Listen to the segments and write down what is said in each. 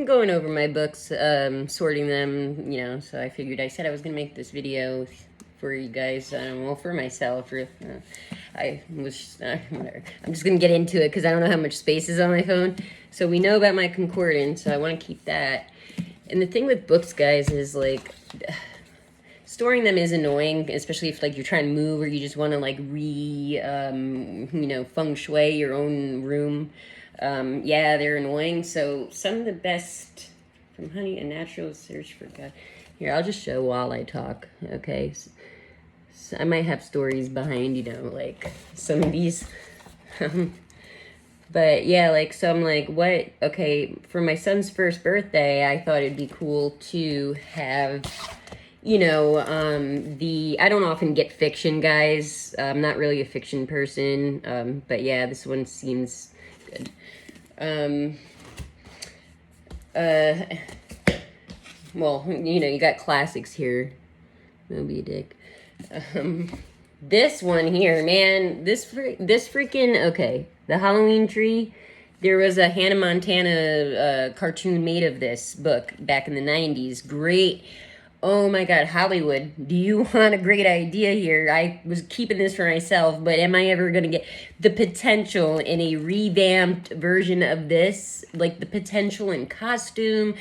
I'm going over my books, sorting them, you know, so I said I was going to make this video for you guys, well, for myself, or, whatever. I'm just going to get into it because I don't know how much space is on my phone. So we know about my concordance, so I want to keep that. And the thing with books, guys, is, like, storing them is annoying, especially if, like, you're trying to move or you just want to, like, feng shui your own room. Yeah, they're annoying. So some of the best from Honey, a Natural Search for God. Here, I'll just show while I talk, okay? So I might have stories behind, you know, like some of these. But yeah, like, so I'm like, what? Okay, for my son's first birthday, I thought it'd be cool to have, you know, I don't often get fiction, guys. I'm not really a fiction person. But yeah, this one seems good. Well, you know, you got classics here. Moby Dick. This one here, man, this freaking, okay, the Halloween Tree. There was a Hannah Montana cartoon made of this book back in the 90s. Great. Oh my God, Hollywood, do you want a great idea here? I was keeping this for myself, but am I ever going to get the potential in a revamped version of this? Like the potential in costume.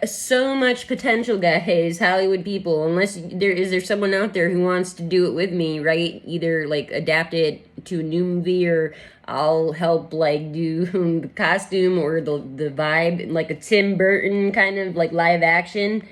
So much potential, guys, Hollywood people. Unless there someone out there who wants to do it with me, right? Either like adapt it to a new movie, or I'll help like do the costume or the vibe, like a Tim Burton kind of like live action.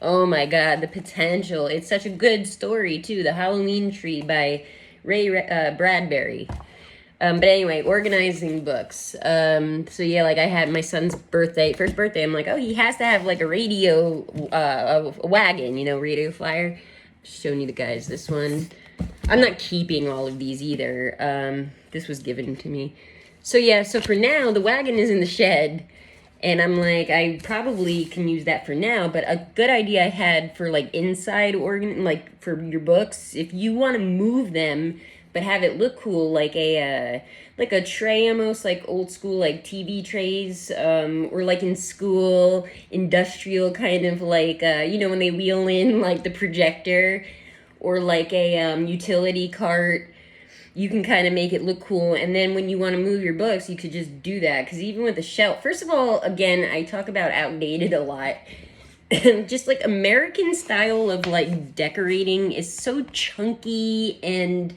Oh my God, the potential. It's such a good story too. The Halloween Tree by Ray Bradbury. But anyway, organizing books. So yeah, like I had my son's first birthday. I'm like, oh, he has to have like a radio, a wagon, you know, radio flyer. Just showing you the guys. This one, I'm not keeping all of these either. This was given to me. So yeah, so for now, the wagon is in the shed. And I'm like, I probably can use that for now, but a good idea I had for like inside like for your books, if you want to move them, but have it look cool, like a tray, almost like old school, like TV trays, or like in school, industrial kind of like, you know, when they wheel in like the projector, or like a utility cart. You can kind of make it look cool. And then when you want to move your books, you could just do that. Because even with a shelf, first of all, again, I talk about outdated a lot. Just like American style of like decorating is so chunky and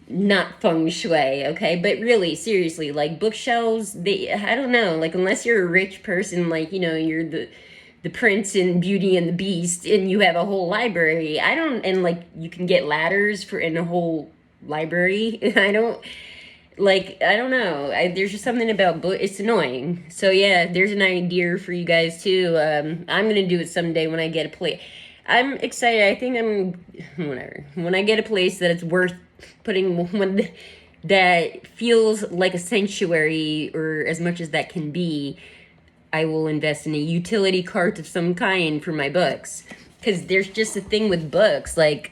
not feng shui, okay? But really, seriously, like bookshelves, I don't know, like unless you're a rich person, like, you know, you're the Prince in Beauty and the Beast, and you have a whole library. And like you can get ladders in a whole library. I don't know. There's just something about book. It's annoying. So yeah, there's an idea for you guys too. I'm gonna do it someday when I get a place. I'm excited. I think whatever. When I get a place that it's worth putting one that feels like a sanctuary, or as much as that can be, I will invest in a utility cart of some kind for my books. Because there's just a thing with books, like,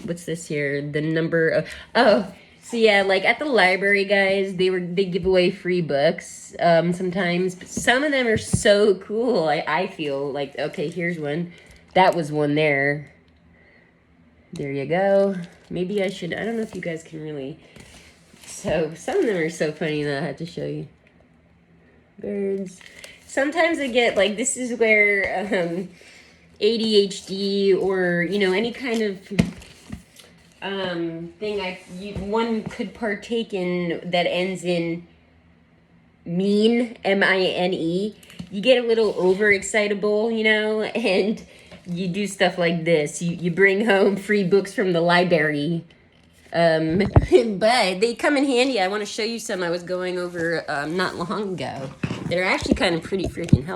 what's this here? The number of, so yeah, like at the library, guys, they give away free books sometimes, but some of them are so cool. I feel like, okay, here's one. That was one there. There you go. Maybe I don't know if you guys can really. So some of them are so funny that I have to show you. Birds. Sometimes I get like, this is where ADHD or, you know, any kind of thing one could partake in that ends in mine, M-I-N-E. You get a little overexcitable, you know, and you do stuff like this. You bring home free books from the library. But they come in handy. I want to show you some I was going over not long ago. They're actually kind of pretty freaking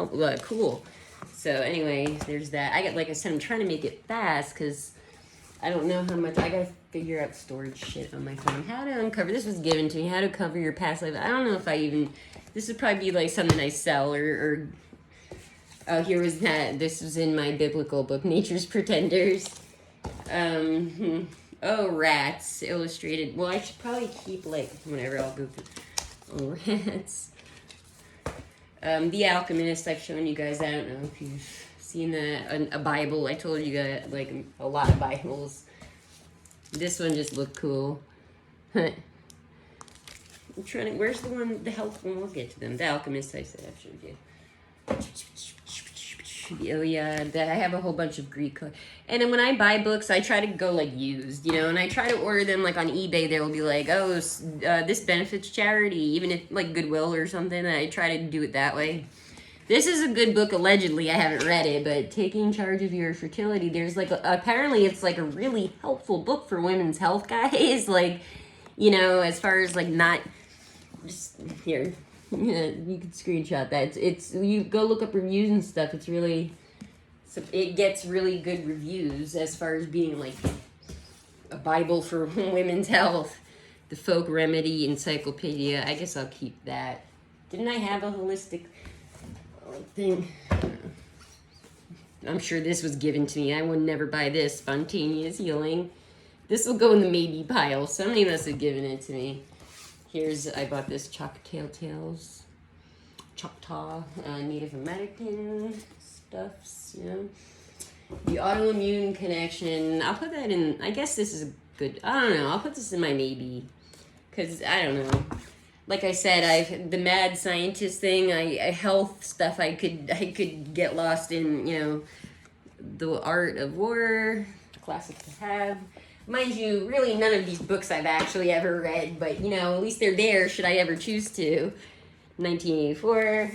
cool. So anyway, there's that. Like I said, I'm trying to make it fast because I don't know how much. I gotta figure out storage shit on my phone. How to uncover, this was given to me, how to cover your past life. I don't know if I even, this would probably be like something I sell or oh, here was that. This was in my biblical book, Nature's Pretenders. Oh, rats, illustrated. Well, I should probably keep like, whatever, I'll go through. Oh, rats. The Alchemist, I've shown you guys. I don't know if you've seen a Bible. I told you guys, like, a lot of Bibles. This one just looked cool. I'm trying to, where's the one, the health one? We'll get to them. The Alchemist, I said I've showed you. Oh yeah, I have a whole bunch of Greek. And then when I buy books, I try to go like used, you know, and I try to order them like on eBay. They will be like, oh, this benefits charity, even if like Goodwill or something. I try to do it that way. This is a good book, allegedly. I haven't read it, but Taking Charge of Your Fertility. There's like, apparently it's like a really helpful book for women's health, guys. Like, you know, as far as like not just here. Yeah, you can screenshot that. It's you go look up reviews and stuff. It's really, it gets really good reviews as far as being like a Bible for women's health. The Folk Remedy Encyclopedia. I guess I'll keep that. Didn't I have a holistic thing? I'm sure this was given to me. I would never buy this. Spontaneous Healing. This will go in the maybe pile. Somebody must have given it to me. Here's, I bought this Choctaw Tales, Choctaw, Native American stuffs, you know. The Autoimmune Connection, I'll put that in, I guess this is a good, I don't know, I'll put this in my maybe, because I don't know. Like I said, the mad scientist thing, health stuff, I could get lost in, you know, The Art of War, classic to have. Mind you, really none of these books I've actually ever read, but, you know, at least they're there should I ever choose to. 1984.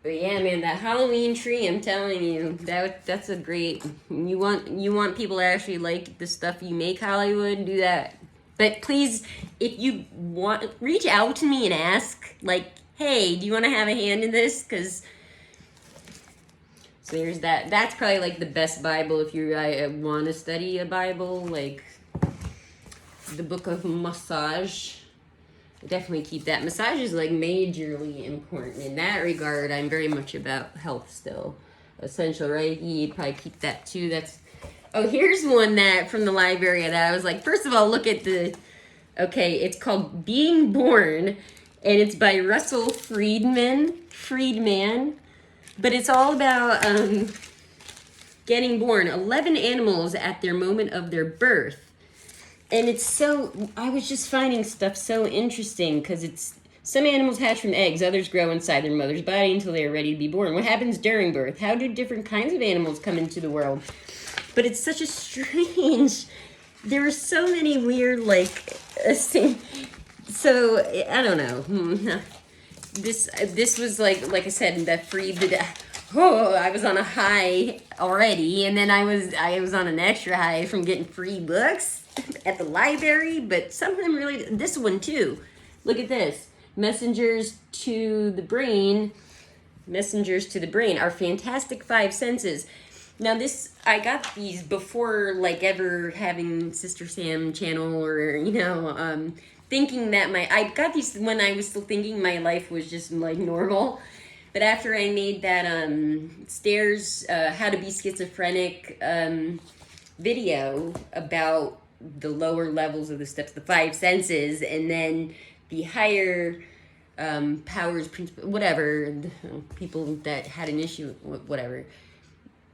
But yeah, man, that Halloween tree, I'm telling you, that's a great, you want people to actually like the stuff you make, Hollywood, do that. But please, if you want, reach out to me and ask, like, hey, do you want to have a hand in this? Because... So there's that. That's probably like the best Bible if you want to study a Bible, like the Book of Massage. I definitely keep that. Massage is like majorly important in that regard. I'm very much about health still. Essential Reiki, probably keep that too. That's, oh, here's one that from the library that I was like, first of all, look at the, okay, it's called Being Born, and it's by Russell Friedman. But it's all about getting born. 11 animals at their moment of their birth. And it's so, I was just finding stuff so interesting because it's, some animals hatch from eggs, others grow inside their mother's body until they are ready to be born. What happens during birth? How do different kinds of animals come into the world? But it's such a strange, there are so many weird, like, so, I don't know. This was like I said, that I was on a high already, and then I was on an extra high from getting free books at the library, but some of them really, this one too. Look at this. Messengers to the Brain, Our Fantastic Five Senses. Now this, I got these before like ever having Sister Sam channel or, you know, thinking that I got these when I was still thinking my life was just like normal. But after I made that Stairs, How to Be Schizophrenic video about the lower levels of the steps, the five senses, and then the higher powers, whatever, people that had an issue, whatever,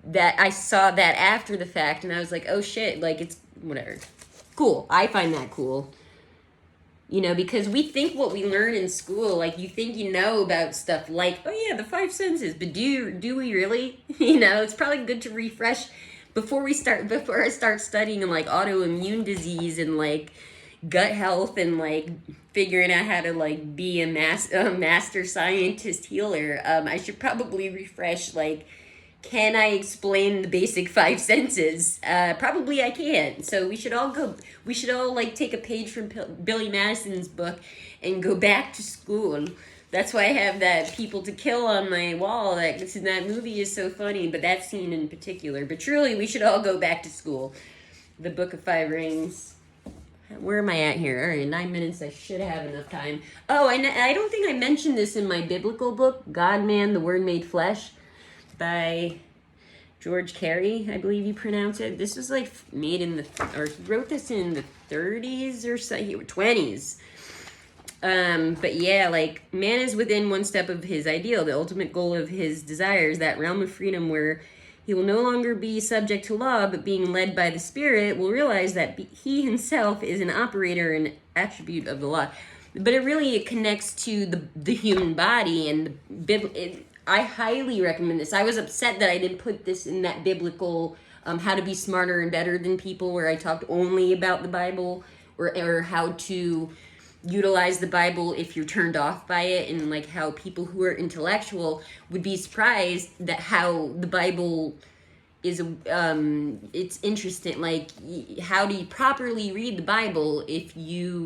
that I saw that after the fact, and I was like, oh shit, like it's whatever. Cool. I find that cool. You know, because we think what we learn in school, like you think you know about stuff like, oh yeah, the five senses, but do we really? You know, it's probably good to refresh before I start studying like autoimmune disease and like gut health and like figuring out how to like be a master scientist healer. I should probably refresh like, can I explain the basic five senses? Probably I can't. So we should all like take a page from Billy Madison's book and go back to school. That's why I have that People to Kill on my wall. That movie is so funny, but that scene in particular. But truly, we should all go back to school. The Book of Five Rings. Where am I at here? All right, 9 minutes. I should have enough time. Oh, I don't think I mentioned this in my biblical book, God, Man, the Word Made Flesh, by George Carey, I believe you pronounce it. This was like made in he wrote this in the 30s or so, 20s. But yeah, like, man is within one step of his ideal, the ultimate goal of his desires, that realm of freedom where he will no longer be subject to law, but being led by the Spirit, will realize that he himself is an operator and attribute of the law. But it connects to the human body and I highly recommend this. I was upset that I didn't put this in that biblical how to be smarter and better than people, where I talked only about the Bible, or how to utilize the Bible if you're turned off by it, and like how people who are intellectual would be surprised that how the Bible is it's interesting, like how do you properly read the Bible if you